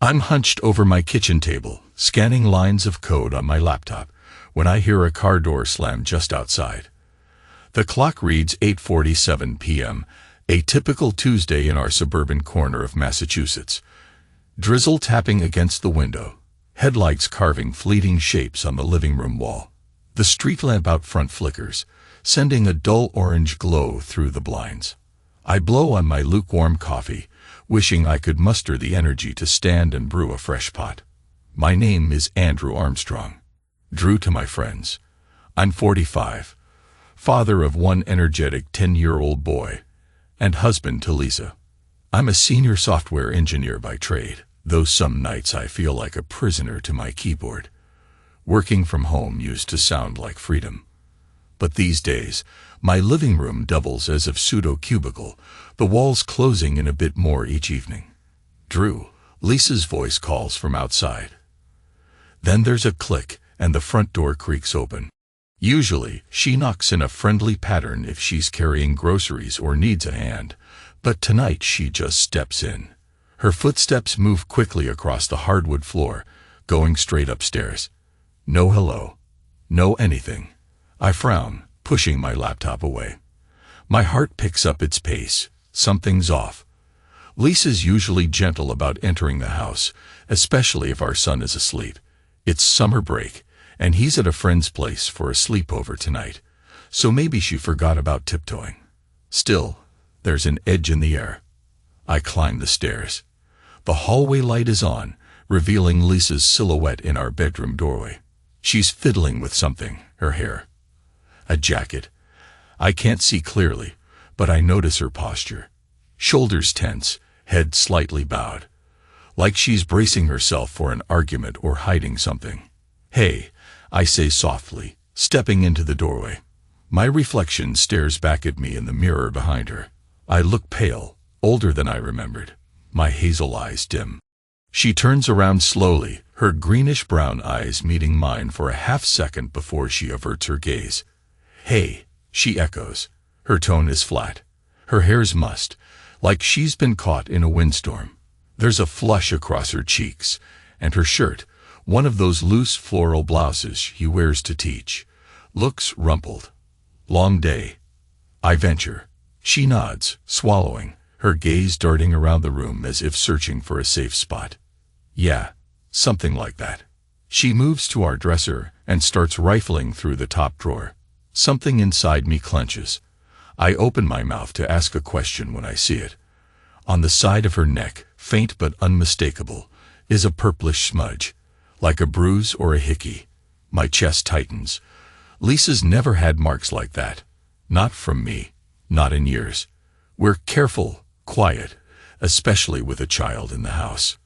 I'm hunched over my kitchen table, scanning lines of code on my laptop, when I hear a car door slam just outside. The clock reads 8:47 p.m., a typical Tuesday in our suburban corner of Massachusetts. Drizzle tapping against the window, headlights carving fleeting shapes on the living room wall. The street lamp out front flickers, sending a dull orange glow through the blinds. I blow on my lukewarm coffee, wishing I could muster the energy to stand and brew a fresh pot. My name is Andrew Armstrong. Drew to my friends. I'm 45, father of one energetic 10-year-old boy, and husband to Lisa. I'm a senior software engineer by trade, though some nights I feel like a prisoner to my keyboard. Working from home used to sound like freedom. But these days, my living room doubles as a pseudo-cubicle, the walls closing in a bit more each evening. Drew, Lisa's voice calls from outside. Then there's a click, and the front door creaks open. Usually, she knocks in a friendly pattern if she's carrying groceries or needs a hand, but tonight she just steps in. Her footsteps move quickly across the hardwood floor, going straight upstairs. No hello. No anything. I frown, pushing my laptop away. My heart picks up its pace. Something's off. Lisa's usually gentle about entering the house, especially if our son is asleep. It's summer break, and he's at a friend's place for a sleepover tonight, so maybe she forgot about tiptoeing. Still, there's an edge in the air. I climb the stairs. The hallway light is on, revealing Lisa's silhouette in our bedroom doorway. She's fiddling with something, her hair. A jacket. I can't see clearly, but I notice her posture. Shoulders tense, head slightly bowed. Like she's bracing herself for an argument or hiding something. Hey, I say softly, stepping into the doorway. My reflection stares back at me in the mirror behind her. I look pale, older than I remembered. My hazel eyes dim. She turns around slowly, her greenish-brown eyes meeting mine for a half-second before she averts her gaze. Hey, she echoes. Her tone is flat. Her hair's mussed, like she's been caught in a windstorm. There's a flush across her cheeks, and her shirt, one of those loose floral blouses she wears to teach, looks rumpled. Long day. I venture. She nods, swallowing, her gaze darting around the room as if searching for a safe spot. Yeah, something like that. She moves to our dresser and starts rifling through the top drawer. Something inside me clenches. I open my mouth to ask a question when I see it. On the side of her neck, faint but unmistakable, is a purplish smudge, like a bruise or a hickey. My chest tightens. Lisa's never had marks like that. Not from me. Not in years. We're careful, quiet, especially with a child in the house.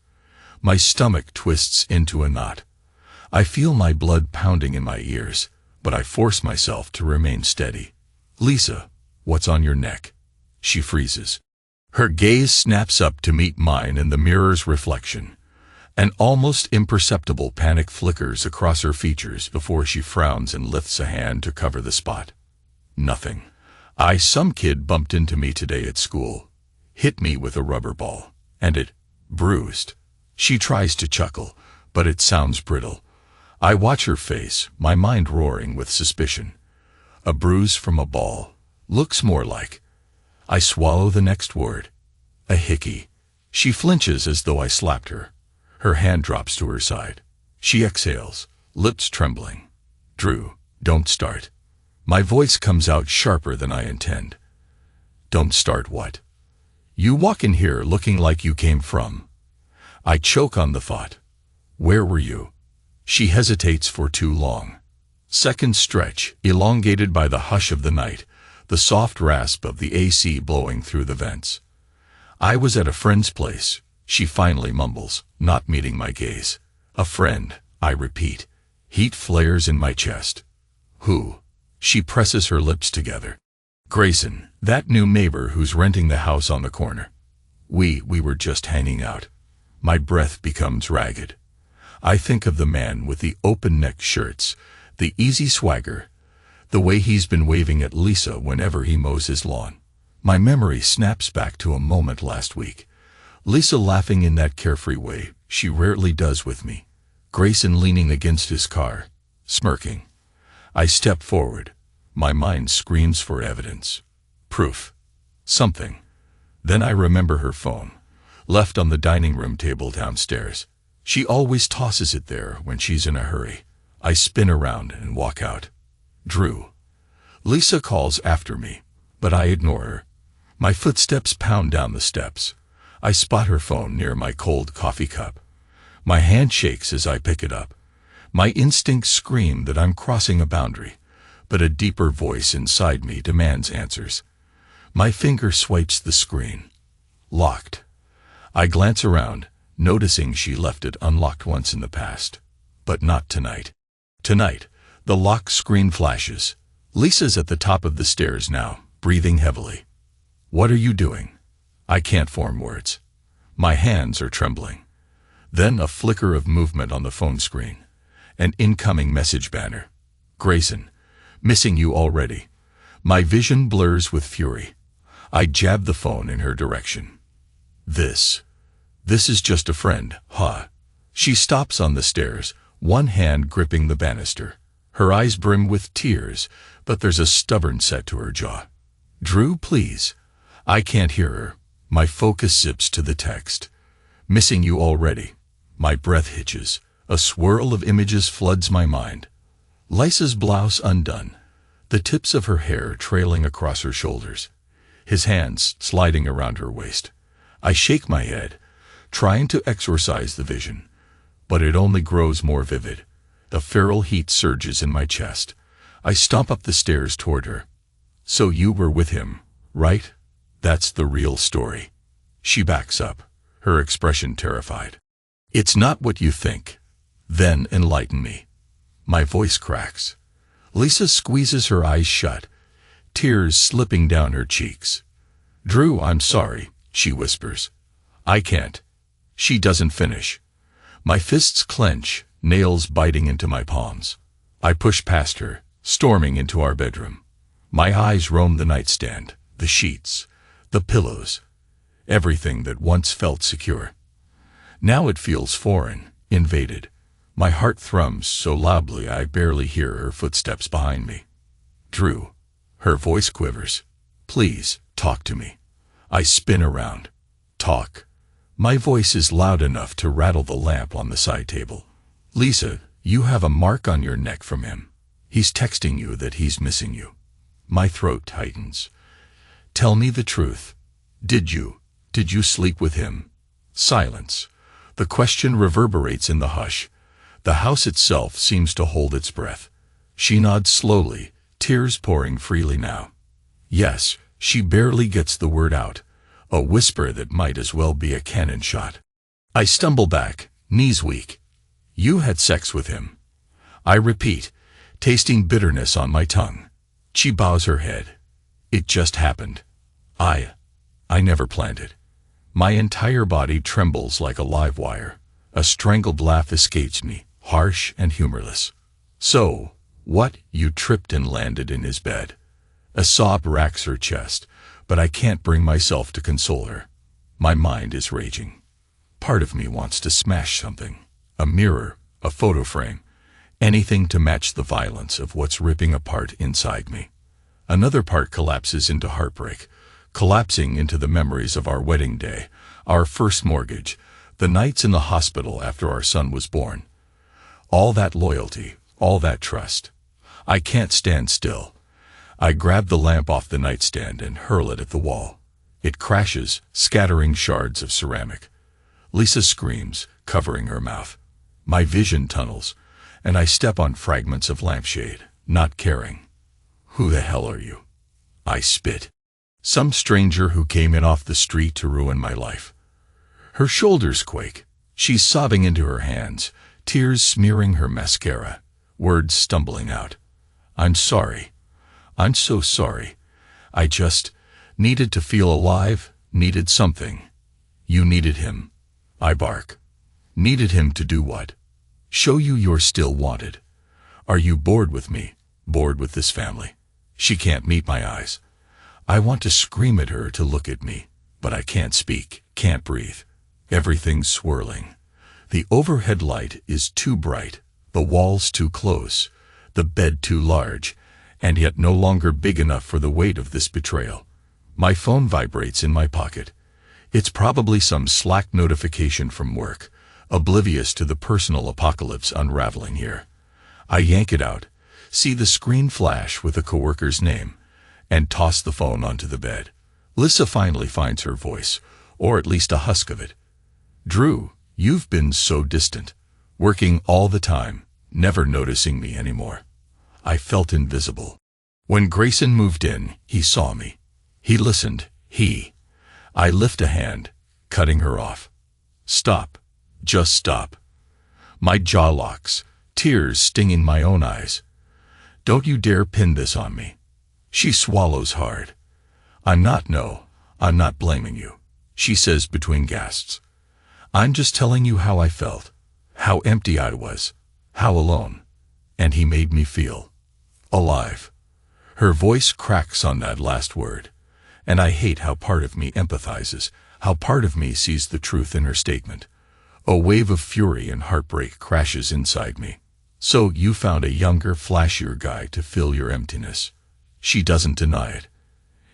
My stomach twists into a knot. I feel my blood pounding in my ears, but I force myself to remain steady. Lisa, what's on your neck? She freezes. Her gaze snaps up to meet mine in the mirror's reflection. An almost imperceptible panic flickers across her features before she frowns and lifts a hand to cover the spot. Nothing. Some kid bumped into me today at school. Hit me with a rubber ball. And it bruised. She tries to chuckle, but it sounds brittle. I watch her face, my mind roaring with suspicion. A bruise from a ball. Looks more like. I swallow the next word. A hickey. She flinches as though I slapped her. Her hand drops to her side. She exhales, lips trembling. Drew, don't start. My voice comes out sharper than I intend. Don't start what? You walk in here looking like you came from. I choke on the thought. Where were you? She hesitates for too long. Seconds stretch, elongated by the hush of the night, the soft rasp of the AC blowing through the vents. I was at a friend's place, she finally mumbles, not meeting my gaze. A friend, I repeat. Heat flares in my chest. Who? She presses her lips together. Grayson, that new neighbor who's renting the house on the corner. We were just hanging out. My breath becomes ragged. I think of the man with the open-neck shirts, the easy swagger, the way he's been waving at Lisa whenever he mows his lawn. My memory snaps back to a moment last week. Lisa laughing in that carefree way, She rarely does with me. Grayson leaning against his car, smirking. I step forward. My mind screams for evidence. Proof. Something. Then I remember her phone, left on the dining room table downstairs. She always tosses it there when she's in a hurry. I spin around and walk out. Drew. Lisa calls after me, but I ignore her. My footsteps pound down the steps. I spot her phone near my cold coffee cup. My hand shakes as I pick it up. My instincts scream that I'm crossing a boundary, but a deeper voice inside me demands answers. My finger swipes the screen. Locked. I glance around, noticing she left it unlocked once in the past. But not tonight. Tonight, the lock screen flashes. Lisa's at the top of the stairs now, breathing heavily. What are you doing? I can't form words. My hands are trembling. Then a flicker of movement on the phone screen. An incoming message banner. Grayson, missing you already. My vision blurs with fury. I jab the phone in her direction. This is just a friend, huh? She stops on the stairs, one hand gripping the banister. Her eyes brim with tears, but there's a stubborn set to her jaw. Drew, please. I can't hear her. My focus zips to the text. Missing you already. My breath hitches. A swirl of images floods my mind. Lisa's blouse undone, the tips of her hair trailing across her shoulders, his hands sliding around her waist. I shake my head, trying to exorcise the vision, but it only grows more vivid. The feral heat surges in my chest. I stomp up the stairs toward her. So you were with him, right? That's the real story. She backs up, her expression terrified. It's not what you think. Then enlighten me. My voice cracks. Lisa squeezes her eyes shut, tears slipping down her cheeks. Drew, I'm sorry, she whispers. I can't. She doesn't finish. My fists clench, nails biting into my palms. I push past her, storming into our bedroom. My eyes roam the nightstand, the sheets, the pillows, everything that once felt secure. Now it feels foreign, invaded. My heart thrums so loudly I barely hear her footsteps behind me. Drew. Her voice quivers. Please, talk to me. I spin around. Talk. My voice is loud enough to rattle the lamp on the side table. Lisa, you have a mark on your neck from him. He's texting you that he's missing you. My throat tightens. Tell me the truth. Did you sleep with him? Silence. The question reverberates in the hush. The house itself seems to hold its breath. She nods slowly, tears pouring freely now. Yes, she barely gets the word out, a whisper that might as well be a cannon shot. I stumble back, knees weak. You had sex with him. I repeat, tasting bitterness on my tongue. She bows her head. It just happened. I never planned it. My entire body trembles like a live wire. A strangled laugh escapes me, harsh and humorless. So, what? You tripped and landed in his bed. A sob racks her chest, but I can't bring myself to console her. My mind is raging. Part of me wants to smash something. A mirror, a photo frame, anything to match the violence of what's ripping apart inside me. Another part collapses into heartbreak, collapsing into the memories of our wedding day, our first mortgage, the nights in the hospital after our son was born. All that loyalty, all that trust. I can't stand still. I grab the lamp off the nightstand and hurl it at the wall. It crashes, scattering shards of ceramic. Lisa screams, covering her mouth. My vision tunnels, and I step on fragments of lampshade, not caring. Who the hell are you? I spit. Some stranger who came in off the street to ruin my life. Her shoulders quake. She's sobbing into her hands, tears smearing her mascara, words stumbling out. I'm sorry. I'm so sorry. I just needed to feel alive, needed something. You needed him. I bark. Needed him to do what? Show you you're still wanted. Are you bored with me? Bored with this family? She can't meet my eyes. I want to scream at her to look at me, but I can't speak, can't breathe. Everything's swirling. The overhead light is too bright, the walls too close, the bed too large, and yet no longer big enough for the weight of this betrayal. My phone vibrates in my pocket. It's probably some Slack notification from work, oblivious to the personal apocalypse unraveling here. I yank it out, see the screen flash with a coworker's name, and toss the phone onto the bed. Lisa finally finds her voice, or at least a husk of it. "Drew, you've been so distant, working all the time, never noticing me anymore." I felt invisible. When Grayson moved in, he saw me. He listened. I lift a hand, cutting her off. "Stop. Just stop." My jaw locks, tears stinging my own eyes. "Don't you dare pin this on me." She swallows hard. I'm not blaming you," she says between gasps. "I'm just telling you how I felt, how empty I was, how alone. And he made me feel alive." Her voice cracks on that last word, and I hate how part of me empathizes, how part of me sees the truth in her statement. A wave of fury and heartbreak crashes inside me. "So you found a younger, flashier guy to fill your emptiness." She doesn't deny it.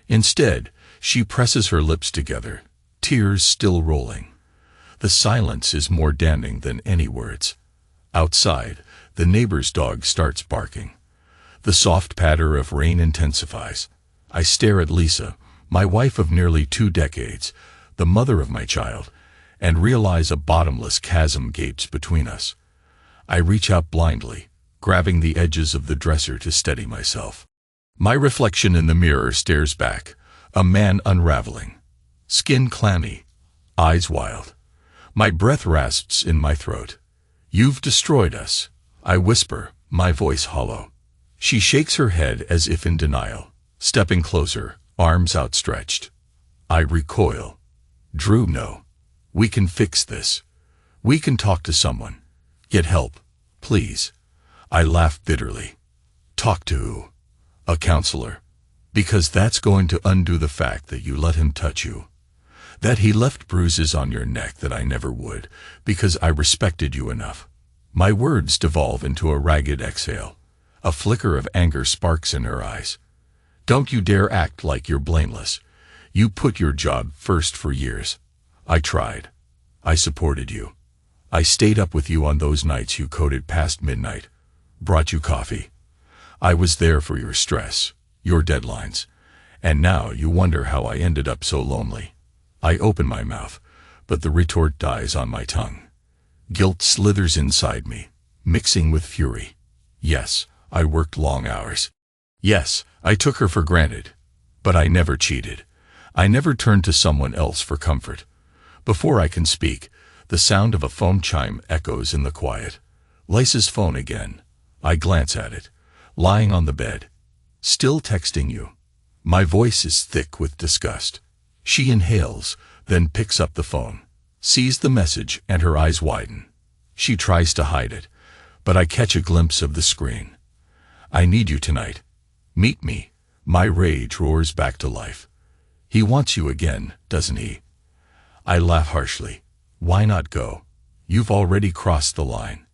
Instead, she presses her lips together, tears still rolling. The silence is more damning than any words. Outside, the neighbor's dog starts barking. The soft patter of rain intensifies. I stare at Lisa, my wife of nearly 2 decades, the mother of my child, and realize a bottomless chasm gapes between us. I reach out blindly, grabbing the edges of the dresser to steady myself. My reflection in the mirror stares back, a man unraveling. Skin clammy, eyes wild. My breath rasps in my throat. "You've destroyed us," I whisper, my voice hollow. She shakes her head as if in denial, stepping closer, arms outstretched. I recoil. "Drew, no. We can fix this. We can talk to someone. Get help, please." I laugh bitterly. "Talk to who?" "A counselor. Because that's going to undo the fact that you let him touch you. That he left bruises on your neck that I never would, because I respected you enough." My words devolve into a ragged exhale. A flicker of anger sparks in her eyes. "Don't you dare act like you're blameless. You put your job first for years." "I tried. I supported you. I stayed up with you on those nights you coded past midnight. Brought you coffee. I was there for your stress, your deadlines. And now you wonder how I ended up so lonely." I open my mouth, but the retort dies on my tongue. Guilt slithers inside me, mixing with fury. Yes, I worked long hours. Yes, I took her for granted. But I never cheated. I never turned to someone else for comfort. Before I can speak, the sound of a phone chime echoes in the quiet. Lisa's phone again. I glance at it, lying on the bed. "Still texting you." My voice is thick with disgust. She inhales, then picks up the phone, sees the message, and her eyes widen. She tries to hide it, but I catch a glimpse of the screen. "I need you tonight. Meet me." My rage roars back to life. "He wants you again, doesn't he?" I laugh harshly. "Why not go? You've already crossed the line."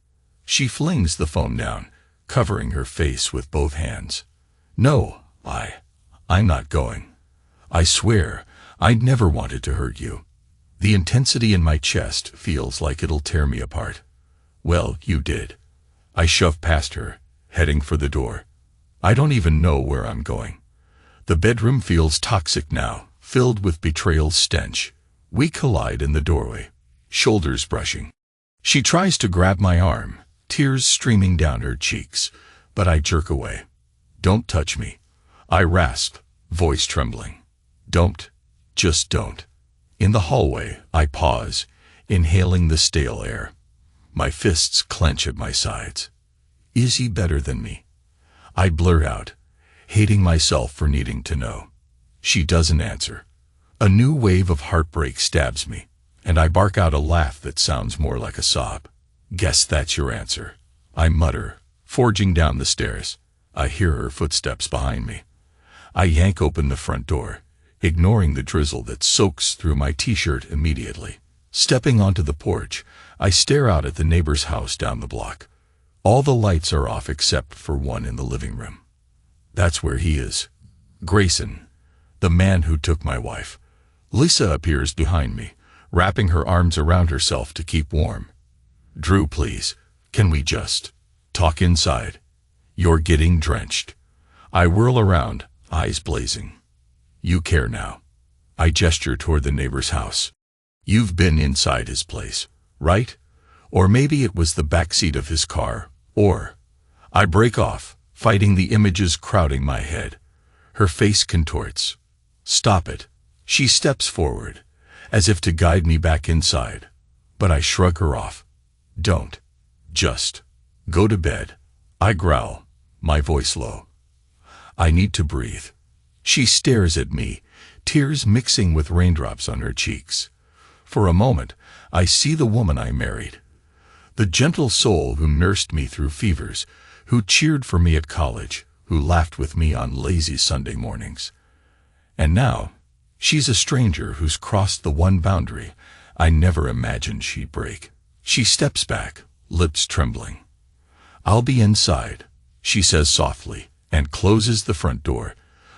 She flings the phone down, covering her face with both hands. "No, I'm not going. I swear, I never wanted to hurt you." The intensity in my chest feels like it'll tear me apart. "Well, you did." I shove past her, heading for the door. I don't even know where I'm going. The bedroom feels toxic now, filled with betrayal's stench. We collide in the doorway, shoulders brushing. She tries to grab my arm, tears streaming down her cheeks, but I jerk away. "Don't touch me," I rasp, voice trembling. "Don't. Just don't." In the hallway, I pause, inhaling the stale air. My fists clench at my sides. Is he better than me? I blurt out, hating myself for needing to know. She doesn't answer. A new wave of heartbreak stabs me, and I bark out a laugh that sounds more like a sob. "Guess that's your answer," I mutter, forging down the stairs. I hear her footsteps behind me. I yank open the front door, ignoring the drizzle that soaks through my t-shirt immediately. Stepping onto the porch, I stare out at the neighbor's house down the block. All the lights are off except for one in the living room. That's where he is. Grayson, the man who took my wife. Lisa appears behind me, wrapping her arms around herself to keep warm. Drew, please, can we just talk inside? You're getting drenched. I whirl around, eyes blazing. You care now. I gesture toward the neighbor's house. You've been inside his place, right? Or maybe it was the backseat of his car, or... I break off, fighting the images crowding my head. Her face contorts. Stop it. She steps forward, as if to guide me back inside. But I shrug her off. Don't. Just go to bed. I growl, my voice low. I need to breathe. She stares at me, tears mixing with raindrops on her cheeks. For a moment, I see the woman I married. The gentle soul who nursed me through fevers, who cheered for me at college, who laughed with me on lazy Sunday mornings. And now, she's a stranger who's crossed the one boundary I never imagined she'd break. She steps back, lips trembling. I'll be inside, she says softly, and closes the front door,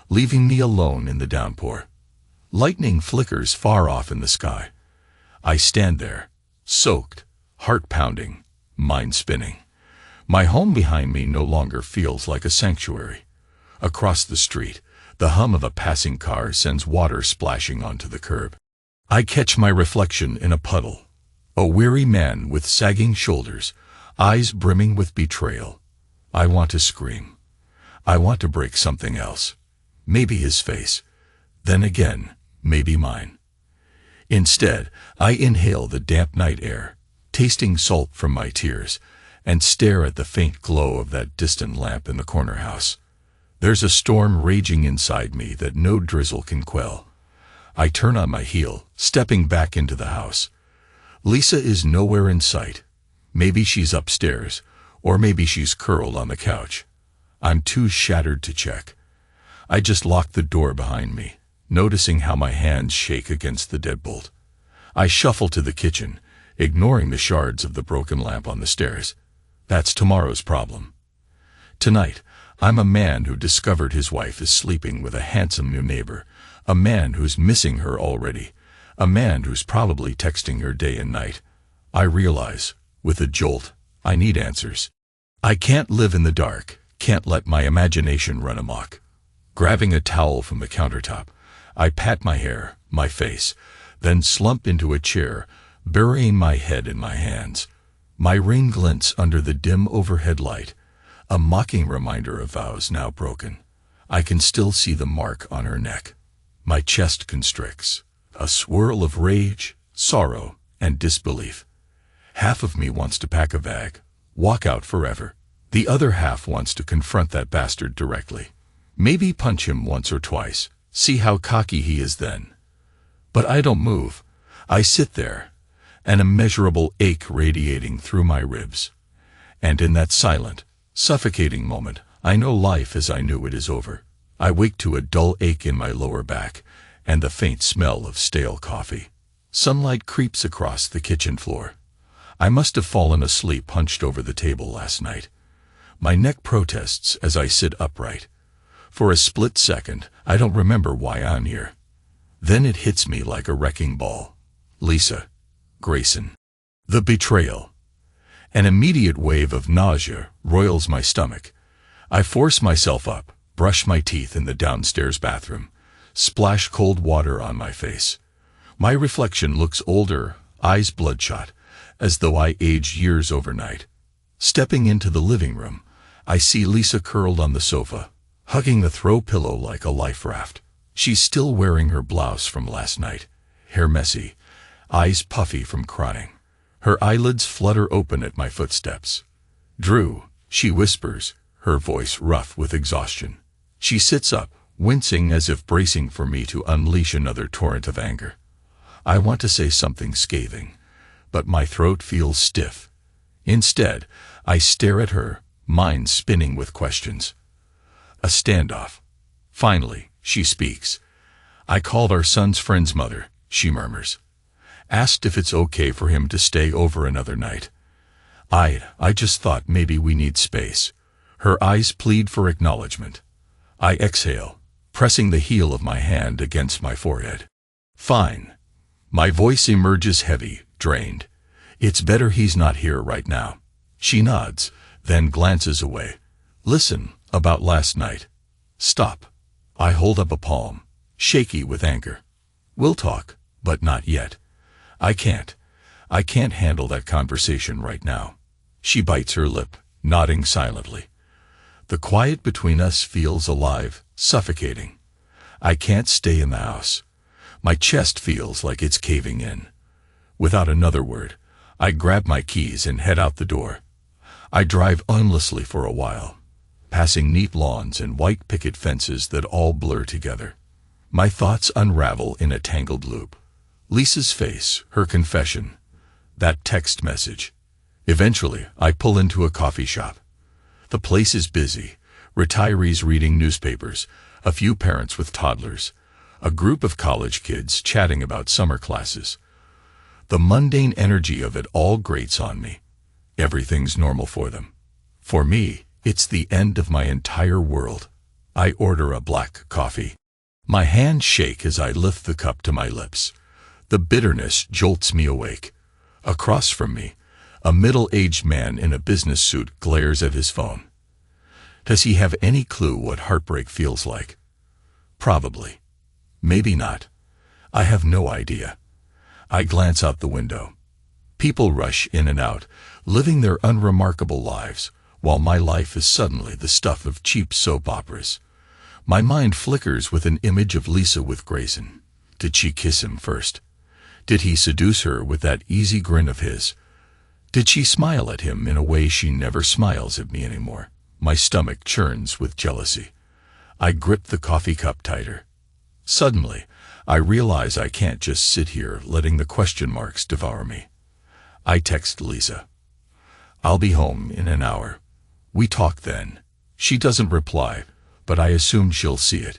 leaving me alone in the downpour. Lightning flickers far off in the sky. I stand there, soaked, heart pounding, mind spinning. My home behind me no longer feels like a sanctuary. Across the street, the hum of a passing car sends water splashing onto the curb. I catch my reflection in a puddle. A weary man with sagging shoulders, eyes brimming with betrayal. I want to scream. I want to break something else. Maybe his face. Then again, maybe mine. Instead, I inhale the damp night air, tasting salt from my tears, and stare at the faint glow of that distant lamp in the corner house. There's a storm raging inside me that no drizzle can quell. I turn on my heel, stepping back into the house. Lisa is nowhere in sight. Maybe she's upstairs, or maybe she's curled on the couch. I'm too shattered to check. I just lock the door behind me, noticing how my hands shake against the deadbolt. I shuffle to the kitchen, ignoring the shards of the broken lamp on the stairs. That's tomorrow's problem. Tonight, I'm a man who discovered his wife is sleeping with a handsome new neighbor, a man who's missing her already, a man who's probably texting her day and night. I realize, with a jolt, I need answers. I can't live in the dark, can't let my imagination run amok. Grabbing a towel from the countertop, I pat my hair, my face, then slump into a chair, burying my head in my hands. My ring glints under the dim overhead light, a mocking reminder of vows now broken. I can still see the mark on her neck. My chest constricts, a swirl of rage, sorrow, and disbelief. Half of me wants to pack a bag, walk out forever. The other half wants to confront that bastard directly. Maybe punch him once or twice, see how cocky he is then. But I don't move. I sit there, an immeasurable ache radiating through my ribs. And in that silent, suffocating moment, I know life as I knew it is over. I wake to a dull ache in my lower back, and the faint smell of stale coffee. Sunlight creeps across the kitchen floor. I must have fallen asleep hunched over the table last night. My neck protests as I sit upright. For a split second, I don't remember why I'm here. Then it hits me like a wrecking ball. Lisa. Grayson. The betrayal. An immediate wave of nausea roils my stomach. I force myself up, brush my teeth in the downstairs bathroom, splash cold water on my face. My reflection looks older, eyes bloodshot, as though I aged years overnight. Stepping into the living room, I see Lisa curled on the sofa, hugging the throw pillow like a life raft. She's still wearing her blouse from last night, hair messy, eyes puffy from crying. Her eyelids flutter open at my footsteps. Drew, she whispers, her voice rough with exhaustion. She sits up, wincing as if bracing for me to unleash another torrent of anger. I want to say something scathing, but my throat feels stiff. Instead, I stare at her, mind spinning with questions. A standoff. Finally, she speaks. I called our son's friend's mother, she murmurs. Asked if it's okay for him to stay over another night. I just thought maybe we need space. Her eyes plead for acknowledgement. I exhale, pressing the heel of my hand against my forehead. Fine. My voice emerges heavy, drained. It's better he's not here right now. She nods, then glances away. Listen, about last night. Stop. I hold up a palm, shaky with anger. We'll talk, but not yet. I can't handle that conversation right now. She bites her lip, nodding silently. The quiet between us feels alive, suffocating. I can't stay in the house. My chest feels like it's caving in. Without another word, I grab my keys and head out the door. I drive aimlessly for a while, passing neat lawns and white picket fences that all blur together. My thoughts unravel in a tangled loop. Lisa's face, her confession, that text message. Eventually, I pull into a coffee shop. The place is busy, retirees reading newspapers, a few parents with toddlers, a group of college kids chatting about summer classes. The mundane energy of it all grates on me. Everything's normal for them. For me, it's the end of my entire world. I order a black coffee. My hands shake as I lift the cup to my lips. The bitterness jolts me awake. Across from me, a middle-aged man in a business suit glares at his phone. Does he have any clue what heartbreak feels like? Probably. Maybe not. I have no idea. I glance out the window. People rush in and out, living their unremarkable lives, while my life is suddenly the stuff of cheap soap operas. My mind flickers with an image of Lisa with Grayson. Did she kiss him first? Did he seduce her with that easy grin of his? Did she smile at him in a way she never smiles at me anymore? My stomach churns with jealousy. I grip the coffee cup tighter. Suddenly, I realize I can't just sit here letting the question marks devour me. I text Lisa. I'll be home in an hour. We talk then. She doesn't reply, but I assume she'll see it.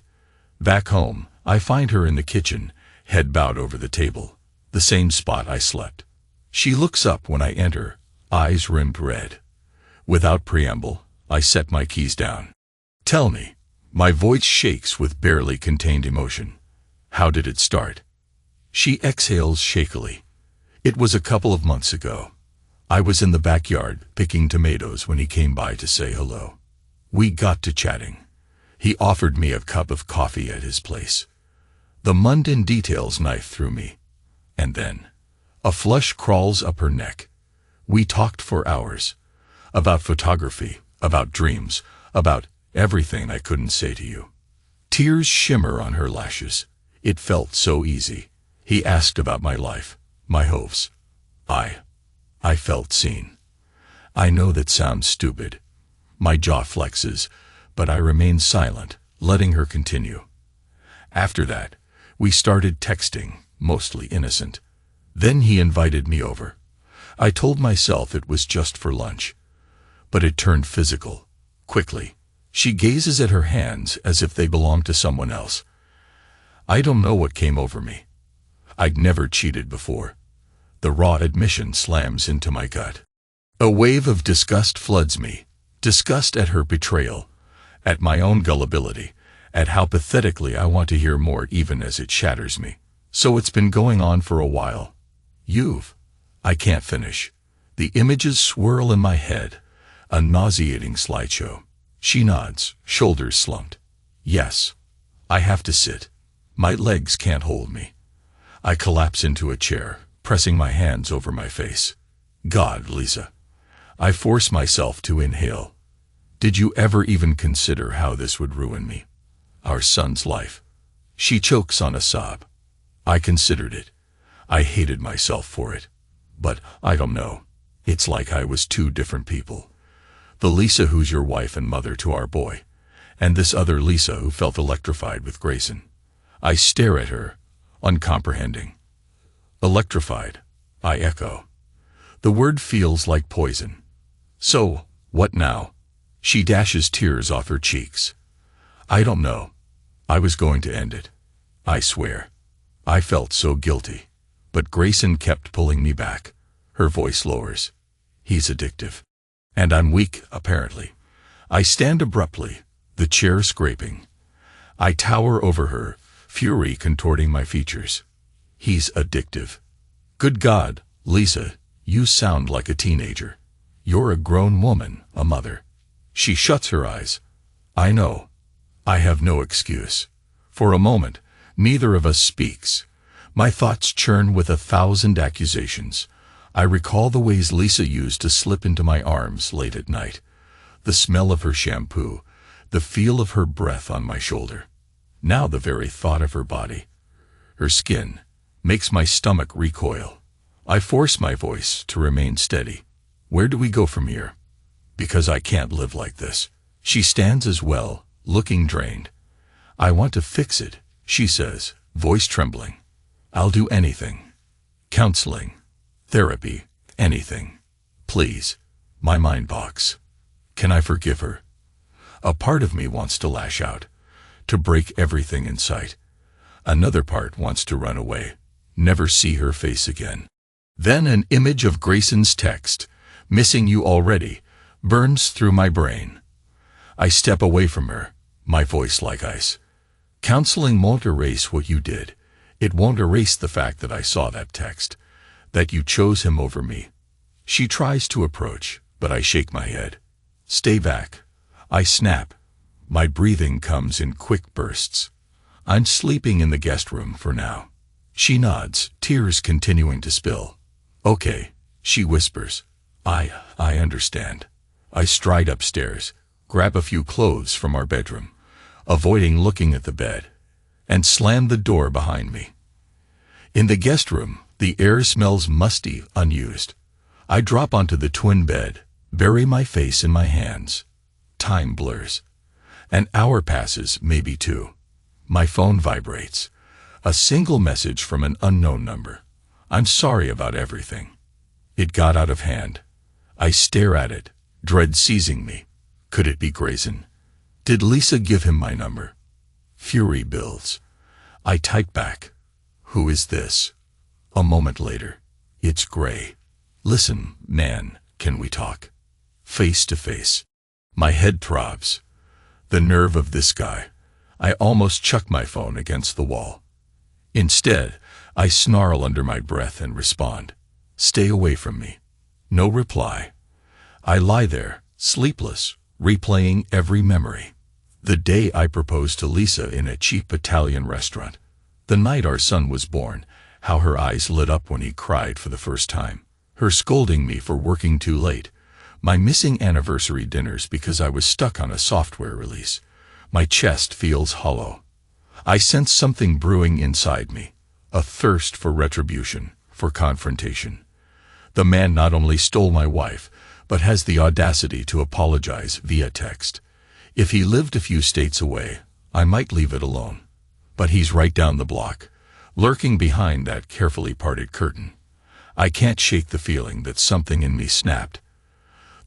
Back home, I find her in the kitchen, head bowed over the table, the same spot I slept. She looks up when I enter, eyes rimmed red. Without preamble, I set my keys down. Tell me. My voice shakes with barely contained emotion. How did it start? She exhales shakily. It was a couple of months ago. I was in the backyard picking tomatoes when he came by to say hello. We got to chatting. He offered me a cup of coffee at his place. The mundane details knife through me. And then, a flush crawls up her neck. We talked for hours. About photography, about dreams, about everything I couldn't say to you. Tears shimmer on her lashes. It felt so easy. He asked about my life, my hopes. I felt seen. I know that sounds stupid. My jaw flexes, but I remain silent, letting her continue. After that, we started texting, mostly innocent. Then he invited me over. I told myself it was just for lunch. But it turned physical, quickly. She gazes at her hands as if they belonged to someone else. I don't know what came over me. I'd never cheated before. The raw admission slams into my gut. A wave of disgust floods me. Disgust at her betrayal, at my own gullibility, at how pathetically I want to hear more even as it shatters me. So it's been going on for a while. I can't finish. The images swirl in my head, a nauseating slideshow. She nods, shoulders slumped. Yes, I have to sit. My legs can't hold me. I collapse into a chair, pressing my hands over my face. God, Lisa. I force myself to inhale. Did you ever even consider how this would ruin me? Our son's life. She chokes on a sob. I considered it. I hated myself for it. But I don't know. It's like I was two different people. The Lisa who's your wife and mother to our boy, and this other Lisa who felt electrified with Grayson. I stare at her, uncomprehending. Electrified, I echo. The word feels like poison. So, what now? She dashes tears off her cheeks. I don't know. I was going to end it. I swear. I felt so guilty. But Grayson kept pulling me back. Her voice lowers. He's addictive. And I'm weak, apparently. I stand abruptly, the chair scraping. I tower over her, fury contorting my features. He's addictive. Good God, Lisa, you sound like a teenager. You're a grown woman, a mother. She shuts her eyes. I know. I have no excuse. For a moment, neither of us speaks. My thoughts churn with 1,000 accusations. I recall the ways Lisa used to slip into my arms late at night. The smell of her shampoo, the feel of her breath on my shoulder. Now the very thought of her body, her skin, makes my stomach recoil. I force my voice to remain steady. Where do we go from here? Because I can't live like this. She stands as well, looking drained. I want to fix it, she says, voice trembling. I'll do anything. Counseling. Therapy. Anything. Please. My mind box. Can I forgive her? A part of me wants to lash out, to break everything in sight. Another part wants to run away, never see her face again. Then an image of Grayson's text, "Missing you already," burns through my brain. I step away from her, my voice like ice. Counseling won't erase what you did. It won't erase the fact that I saw that text, that you chose him over me. She tries to approach, but I shake my head. Stay back. I snap. My breathing comes in quick bursts. I'm sleeping in the guest room for now. She nods, tears continuing to spill. Okay, she whispers. I understand. I stride upstairs, grab a few clothes from our bedroom, avoiding looking at the bed, and slam the door behind me. In the guest room, the air smells musty, unused. I drop onto the twin bed, bury my face in my hands. Time blurs. An hour passes, maybe two. My phone vibrates. A single message from an unknown number. I'm sorry about everything. It got out of hand. I stare at it, dread seizing me. Could it be Grayson? Did Lisa give him my number? Fury builds. I type back. Who is this? A moment later. It's Gray. Listen, man, can we talk? Face to face. My head throbs. The nerve of this guy. I almost chuck my phone against the wall. Instead, I snarl under my breath and respond. Stay away from me. No reply. I lie there, sleepless, replaying every memory. The day I proposed to Lisa in a cheap Italian restaurant. The night our son was born, how her eyes lit up when he cried for the first time. Her scolding me for working too late. My missing anniversary dinners because I was stuck on a software release. My chest feels hollow. I sense something brewing inside me. A thirst for retribution, for confrontation. The man not only stole my wife, but has the audacity to apologize via text. If he lived a few states away, I might leave it alone. But he's right down the block, lurking behind that carefully parted curtain. I can't shake the feeling that something in me snapped.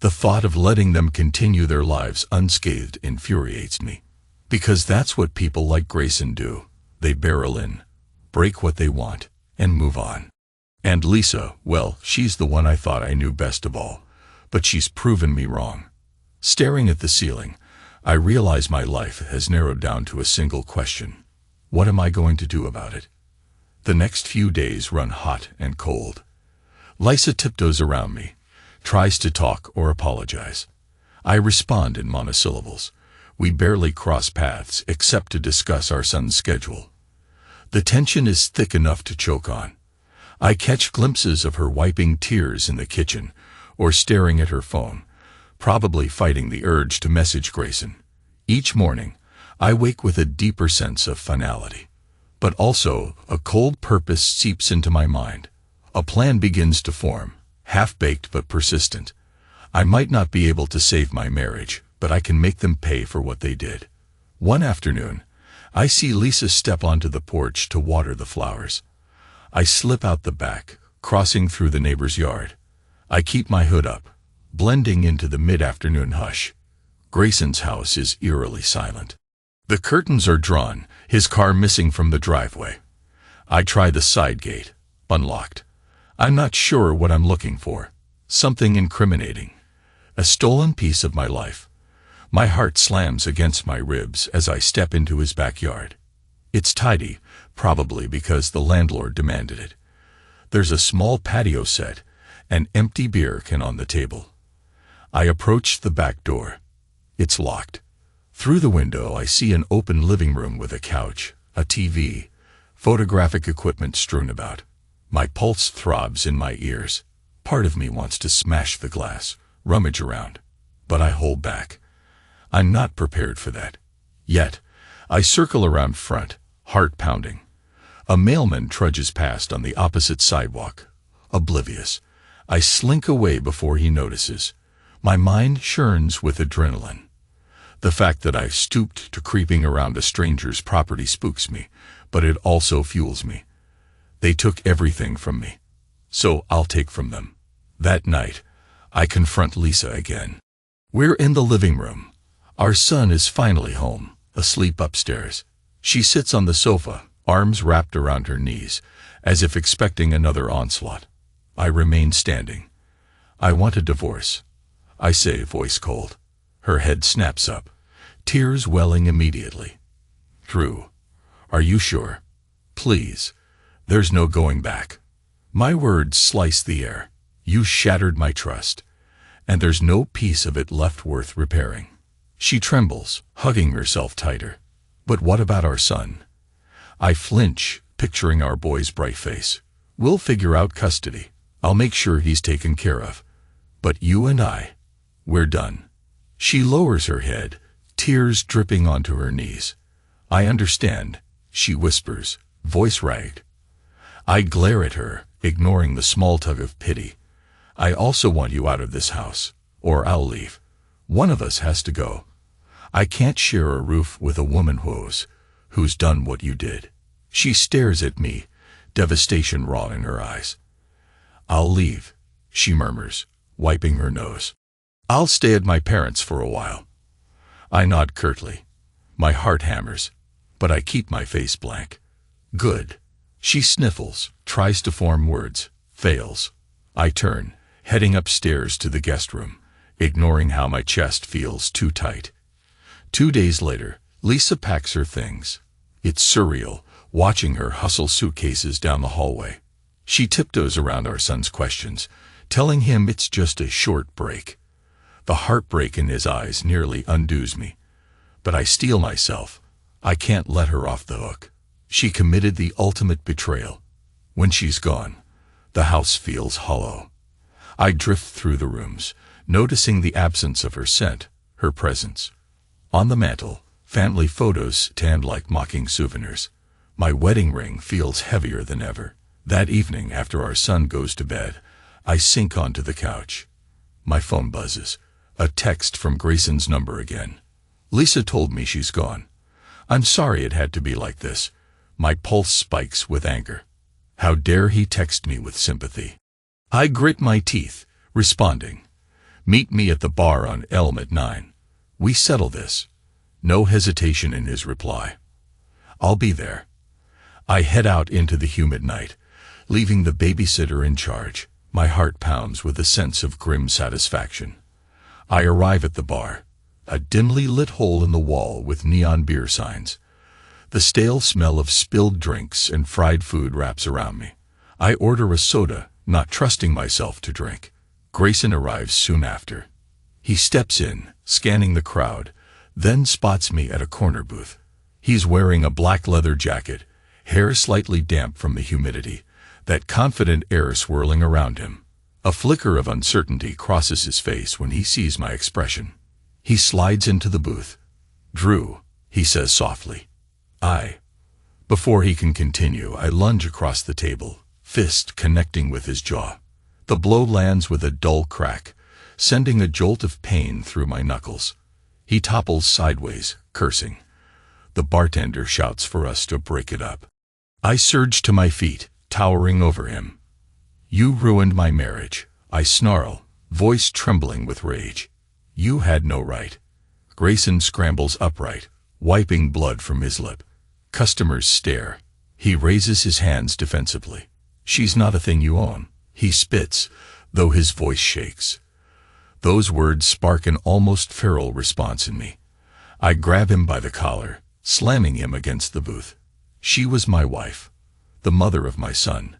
The thought of letting them continue their lives unscathed infuriates me. Because that's what people like Grayson do. They barrel in, break what they want, and move on. And Lisa, well, she's the one I thought I knew best of all. But she's proven me wrong. Staring at the ceiling, I realize my life has narrowed down to a single question. What am I going to do about it? The next few days run hot and cold. Lisa tiptoes around me, tries to talk or apologize. I respond in monosyllables. We barely cross paths except to discuss our son's schedule. The tension is thick enough to choke on. I catch glimpses of her wiping tears in the kitchen or staring at her phone, probably fighting the urge to message Grayson. Each morning, I wake with a deeper sense of finality. But also, a cold purpose seeps into my mind. A plan begins to form, half-baked but persistent. I might not be able to save my marriage, but I can make them pay for what they did. One afternoon, I see Lisa step onto the porch to water the flowers. I slip out the back, crossing through the neighbor's yard. I keep my hood up, blending into the mid-afternoon hush. Grayson's house is eerily silent. The curtains are drawn, his car missing from the driveway. I try the side gate, unlocked. I'm not sure what I'm looking for. Something incriminating. A stolen piece of my life. My heart slams against my ribs as I step into his backyard. It's tidy, probably because the landlord demanded it. There's a small patio set, an empty beer can on the table. I approach the back door. It's locked. Through the window I see an open living room with a couch, a TV, photographic equipment strewn about. My pulse throbs in my ears. Part of me wants to smash the glass, rummage around, but I hold back. I'm not prepared for that. Yet, I circle around front, heart pounding. A mailman trudges past on the opposite sidewalk. Oblivious, I slink away before he notices. My mind churns with adrenaline. The fact that I've stooped to creeping around a stranger's property spooks me, but it also fuels me. They took everything from me, so I'll take from them. That night, I confront Lisa again. We're in the living room. Our son is finally home, asleep upstairs. She sits on the sofa, arms wrapped around her knees, as if expecting another onslaught. I remain standing. I want a divorce, I say, voice cold. Her head snaps up, tears welling immediately. Drew, are you sure? Please, there's no going back. My words slice the air. You shattered my trust, and there's no piece of it left worth repairing. She trembles, hugging herself tighter. But what about our son? I flinch, picturing our boy's bright face. We'll figure out custody. I'll make sure he's taken care of. But you and we're done. She lowers her head, tears dripping onto her knees. I understand, she whispers, voice ragged. I glare at her, ignoring the small tug of pity. I also want you out of this house, or I'll leave. One of us has to go. I can't share a roof with a woman who's done what you did. She stares at me, devastation raw in her eyes. I'll leave, she murmurs, wiping her nose. I'll stay at my parents' for a while. I nod curtly. My heart hammers, but I keep my face blank. Good. She sniffles, tries to form words, fails. I turn, heading upstairs to the guest room, ignoring how my chest feels too tight. 2 days later, Lisa packs her things. It's surreal, watching her hustle suitcases down the hallway. She tiptoes around our son's questions, telling him it's just a short break. The heartbreak in his eyes nearly undoes me. But I steel myself. I can't let her off the hook. She committed the ultimate betrayal. When she's gone, the house feels hollow. I drift through the rooms, noticing the absence of her scent, her presence. On the mantel, family photos stand like mocking souvenirs. My wedding ring feels heavier than ever. That evening, after our son goes to bed, I sink onto the couch. My phone buzzes. A text from Grayson's number again. Lisa told me she's gone. I'm sorry it had to be like this. My pulse spikes with anger. How dare he text me with sympathy? I grit my teeth, responding. Meet me at the bar on Elm at 9. We settle this. No hesitation in his reply. I'll be there. I head out into the humid night, leaving the babysitter in charge. My heart pounds with a sense of grim satisfaction. I arrive at the bar, a dimly lit hole in the wall with neon beer signs. The stale smell of spilled drinks and fried food wraps around me. I order a soda, not trusting myself to drink. Grayson arrives soon after. He steps in, scanning the crowd, then spots me at a corner booth. He's wearing a black leather jacket, hair slightly damp from the humidity, that confident air swirling around him. A flicker of uncertainty crosses his face when he sees my expression. He slides into the booth. Drew, he says softly. Before he can continue, I lunge across the table, fist connecting with his jaw. The blow lands with a dull crack, sending a jolt of pain through my knuckles. He topples sideways, cursing. The bartender shouts for us to break it up. I surge to my feet, towering over him. You ruined my marriage, I snarl, voice trembling with rage. You had no right. Grayson scrambles upright, wiping blood from his lip. Customers stare. He raises his hands defensively. She's not a thing you own. He spits, though his voice shakes. Those words spark an almost feral response in me. I grab him by the collar, slamming him against the booth. She was my wife, the mother of my son.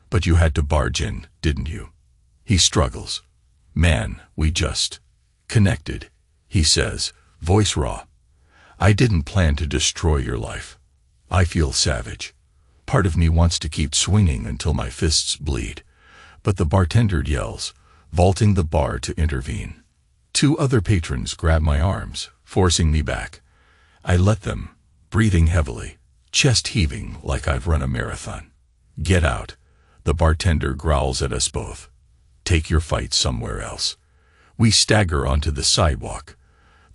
But you had to barge in, didn't you? He struggles. Man, we just connected, he says, voice raw. I didn't plan to destroy your life. I feel savage. Part of me wants to keep swinging until my fists bleed. But the bartender yells, vaulting the bar to intervene. 2 other patrons grab my arms, forcing me back. I let them, breathing heavily, chest heaving like I've run a marathon. Get out, the bartender growls at us both. Take your fight somewhere else. We stagger onto the sidewalk,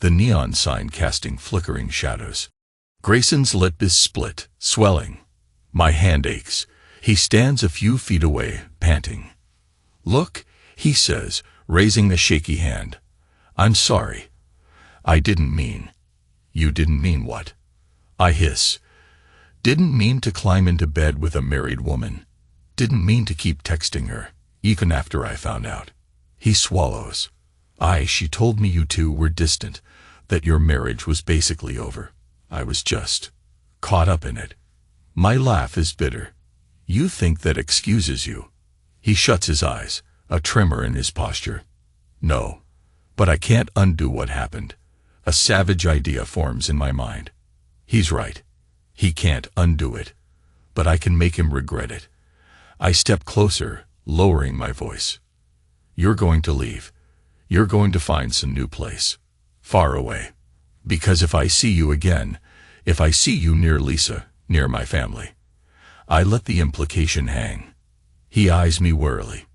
the neon sign casting flickering shadows. Grayson's lip is split, swelling. My hand aches. He stands a few feet away, panting. Look, he says, raising a shaky hand. I'm sorry. I didn't mean. You didn't mean what? I hiss. Didn't mean to climb into bed with a married woman. Didn't mean to keep texting her, even after I found out. He swallows. She told me you two were distant, that your marriage was basically over. I was just caught up in it. My laugh is bitter. You think that excuses you. He shuts his eyes, a tremor in his posture. No, but I can't undo what happened. A savage idea forms in my mind. He's right. He can't undo it, but I can make him regret it. I step closer, lowering my voice. You're going to leave. You're going to find some new place. Far away. Because if I see you again, if I see you near Lisa, near my family. I let the implication hang. He eyes me warily.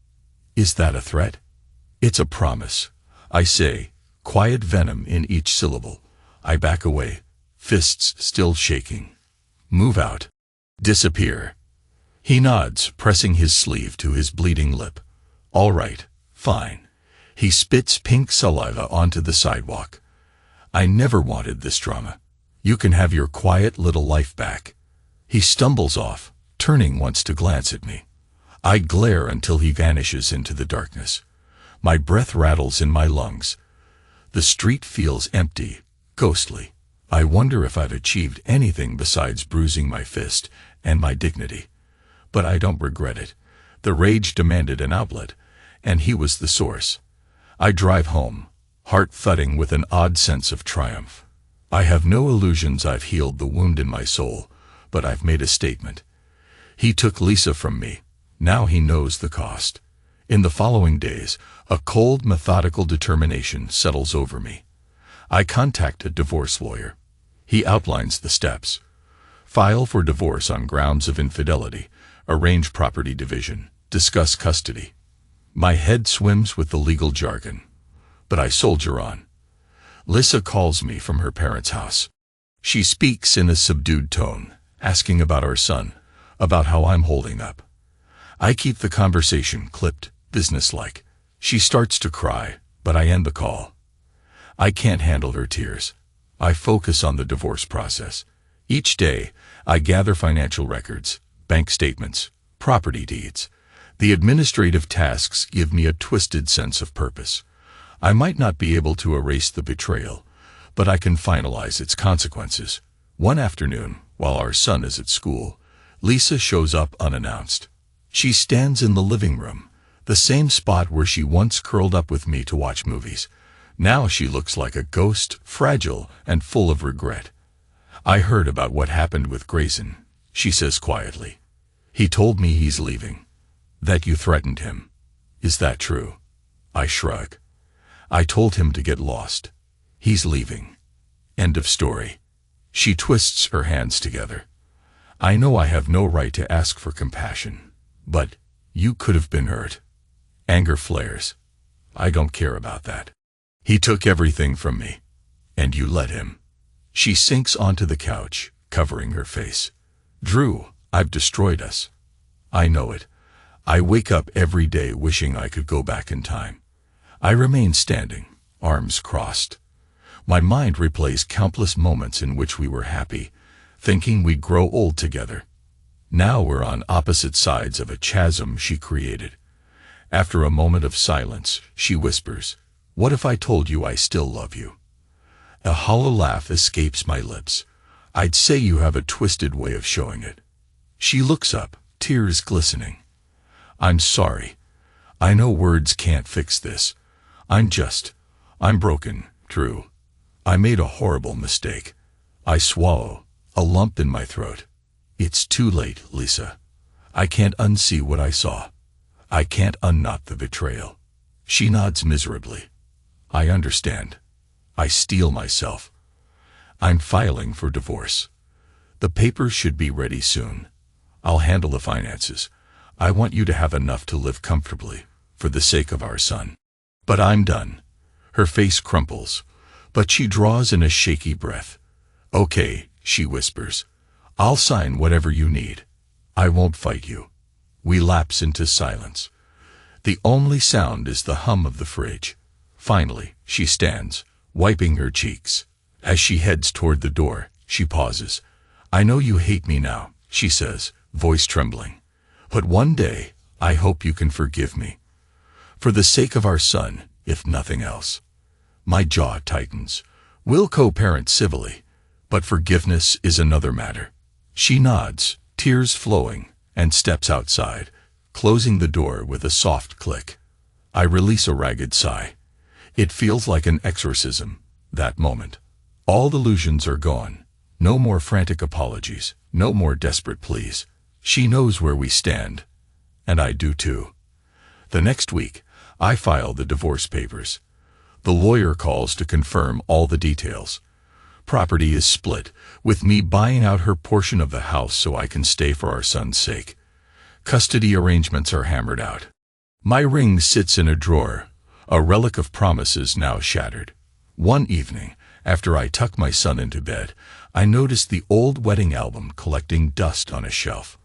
Is that a threat? It's a promise. I say, quiet venom in each syllable. I back away, fists still shaking. Move out. Disappear. He nods, pressing his sleeve to his bleeding lip. All right, fine. He spits pink saliva onto the sidewalk. I never wanted this drama. You can have your quiet little life back. He stumbles off, turning once to glance at me. I glare until he vanishes into the darkness. My breath rattles in my lungs. The street feels empty, ghostly. I wonder if I've achieved anything besides bruising my fist and my dignity. But I don't regret it. The rage demanded an outlet, and he was the source. I drive home, heart thudding with an odd sense of triumph. I have no illusions I've healed the wound in my soul, but I've made a statement. He took Lisa from me. Now he knows the cost. In the following days, a cold, methodical determination settles over me. I contact a divorce lawyer. He outlines the steps. File for divorce on grounds of infidelity, arrange property division, discuss custody. My head swims with the legal jargon, but I soldier on. Lisa calls me from her parents' house. She speaks in a subdued tone, asking about our son, about how I'm holding up. I keep the conversation clipped, businesslike. She starts to cry, but I end the call. I can't handle her tears. I focus on the divorce process. Each day, I gather financial records, bank statements, property deeds. The administrative tasks give me a twisted sense of purpose. I might not be able to erase the betrayal, but I can finalize its consequences. One afternoon, while our son is at school, Lisa shows up unannounced. She stands in the living room, the same spot where she once curled up with me to watch movies. Now she looks like a ghost, fragile and full of regret. I heard about what happened with Grayson, she says quietly. He told me he's leaving. That you threatened him. Is that true? I shrug. I told him to get lost. He's leaving. End of story. She twists her hands together. I know I have no right to ask for compassion, but you could have been hurt. Anger flares. I don't care about that. He took everything from me, and you let him. She sinks onto the couch, covering her face. Drew, I've destroyed us. I know it. I wake up every day wishing I could go back in time. I remain standing, arms crossed. My mind replays countless moments in which we were happy, thinking we'd grow old together. Now we're on opposite sides of a chasm she created. After a moment of silence, she whispers, "What if I told you I still love you?" A hollow laugh escapes my lips. I'd say you have a twisted way of showing it. She looks up, tears glistening. I'm sorry. I know words can't fix this. I'm broken, Drew. I made a horrible mistake. I swallow, a lump in my throat. It's too late, Lisa. I can't unsee what I saw. I can't unknot the betrayal. She nods miserably. I understand. I steel myself. I'm filing for divorce. The papers should be ready soon. I'll handle the finances. I want you to have enough to live comfortably, for the sake of our son. But I'm done. Her face crumples, but she draws in a shaky breath. Okay, she whispers. I'll sign whatever you need. I won't fight you. We lapse into silence. The only sound is the hum of the fridge. Finally, she stands, wiping her cheeks. As she heads toward the door, she pauses. I know you hate me now, she says, voice trembling. But one day, I hope you can forgive me. For the sake of our son, if nothing else. My jaw tightens. We'll co-parent civilly, but forgiveness is another matter. She nods, tears flowing, and steps outside, closing the door with a soft click. I release a ragged sigh. It feels like an exorcism, that moment. All illusions are gone. No more frantic apologies, no more desperate pleas. She knows where we stand, and I do too. The next week, I file the divorce papers. The lawyer calls to confirm all the details. Property is split, with me buying out her portion of the house so I can stay for our son's sake. Custody arrangements are hammered out. My ring sits in a drawer, a relic of promises now shattered. One evening, after I tuck my son into bed, I noticed the old wedding album collecting dust on a shelf.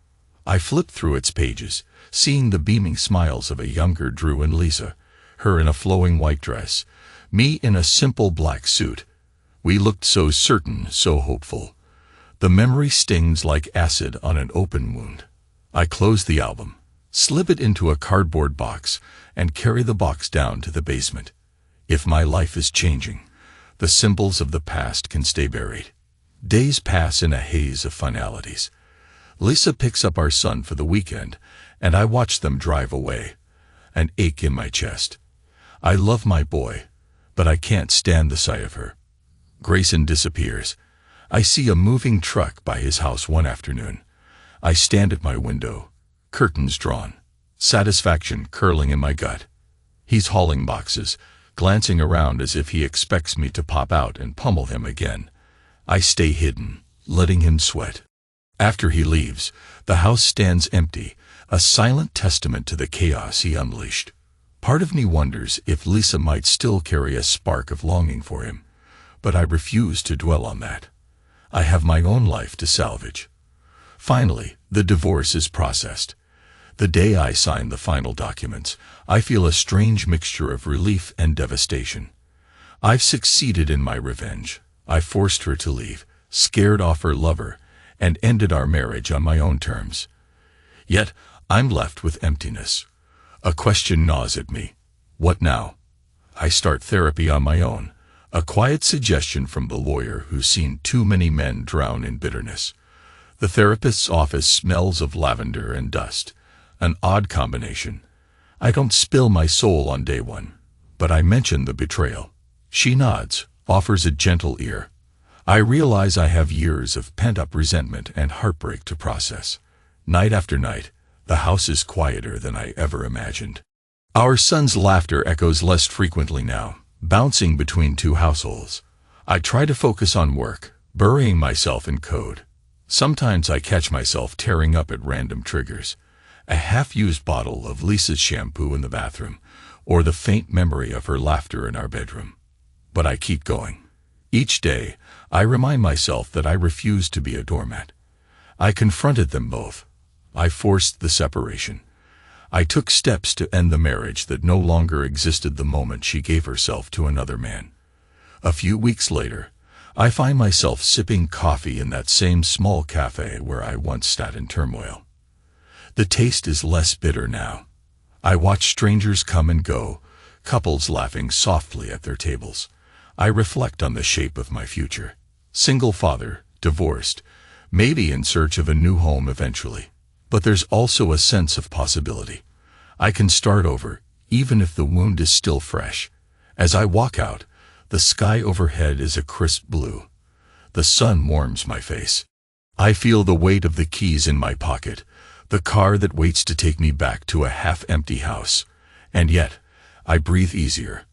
I flipped through its pages, seeing the beaming smiles of a younger Drew and Lisa, her in a flowing white dress, me in a simple black suit. We looked so certain, so hopeful. The memory stings like acid on an open wound. I close the album, slip it into a cardboard box, and carry the box down to the basement. If my life is changing, the symbols of the past can stay buried. Days pass in a haze of finalities. Lisa picks up our son for the weekend, and I watch them drive away, an ache in my chest. I love my boy, but I can't stand the sight of her. Grayson disappears. I see a moving truck by his house one afternoon. I stand at my window, curtains drawn, satisfaction curling in my gut. He's hauling boxes, glancing around as if he expects me to pop out and pummel him again. I stay hidden, letting him sweat. After he leaves, the house stands empty, a silent testament to the chaos he unleashed. Part of me wonders if Lisa might still carry a spark of longing for him, but I refuse to dwell on that. I have my own life to salvage. Finally, the divorce is processed. The day I sign the final documents, I feel a strange mixture of relief and devastation. I've succeeded in my revenge. I forced her to leave, scared off her lover, and ended our marriage on my own terms. Yet, I'm left with emptiness. A question gnaws at me. What now? I start therapy on my own, a quiet suggestion from the lawyer who's seen too many men drown in bitterness. The therapist's office smells of lavender and dust, an odd combination. I don't spill my soul on day one, but I mention the betrayal. She nods, offers a gentle ear. I realize I have years of pent-up resentment and heartbreak to process. Night after night, the house is quieter than I ever imagined. Our son's laughter echoes less frequently now, bouncing between two households. I try to focus on work, burying myself in code. Sometimes I catch myself tearing up at random triggers. A half-used bottle of Lisa's shampoo in the bathroom, or the faint memory of her laughter in our bedroom. But I keep going. Each day, I remind myself that I refuse to be a doormat. I confronted them both. I forced the separation. I took steps to end the marriage that no longer existed the moment she gave herself to another man. A few weeks later, I find myself sipping coffee in that same small cafe where I once sat in turmoil. The taste is less bitter now. I watch strangers come and go, couples laughing softly at their tables. I reflect on the shape of my future. Single father, divorced, maybe in search of a new home eventually. But there's also a sense of possibility. I can start over, even if the wound is still fresh. As I walk out, the sky overhead is a crisp blue. The sun warms my face. I feel the weight of the keys in my pocket, the car that waits to take me back to a half-empty house. And yet, I breathe easier.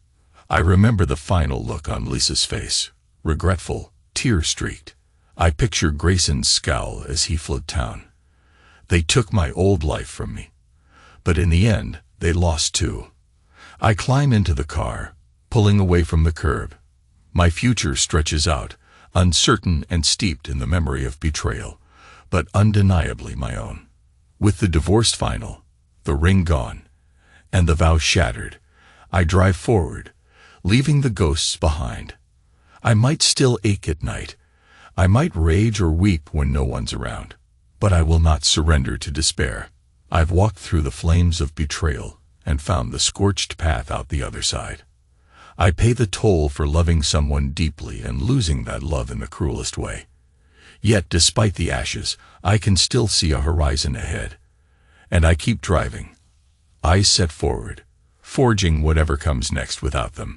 I remember the final look on Lisa's face, regretful, tear-streaked. I picture Grayson's scowl as he fled town. They took my old life from me. But in the end, they lost too. I climb into the car, pulling away from the curb. My future stretches out, uncertain and steeped in the memory of betrayal, but undeniably my own. With the divorce final, the ring gone, and the vow shattered, I drive forward, leaving the ghosts behind. I might still ache at night. I might rage or weep when no one's around. But I will not surrender to despair. I've walked through the flames of betrayal and found the scorched path out the other side. I pay the toll for loving someone deeply and losing that love in the cruelest way. Yet, despite the ashes, I can still see a horizon ahead. And I keep driving. Eyes set forward, forging whatever comes next without them.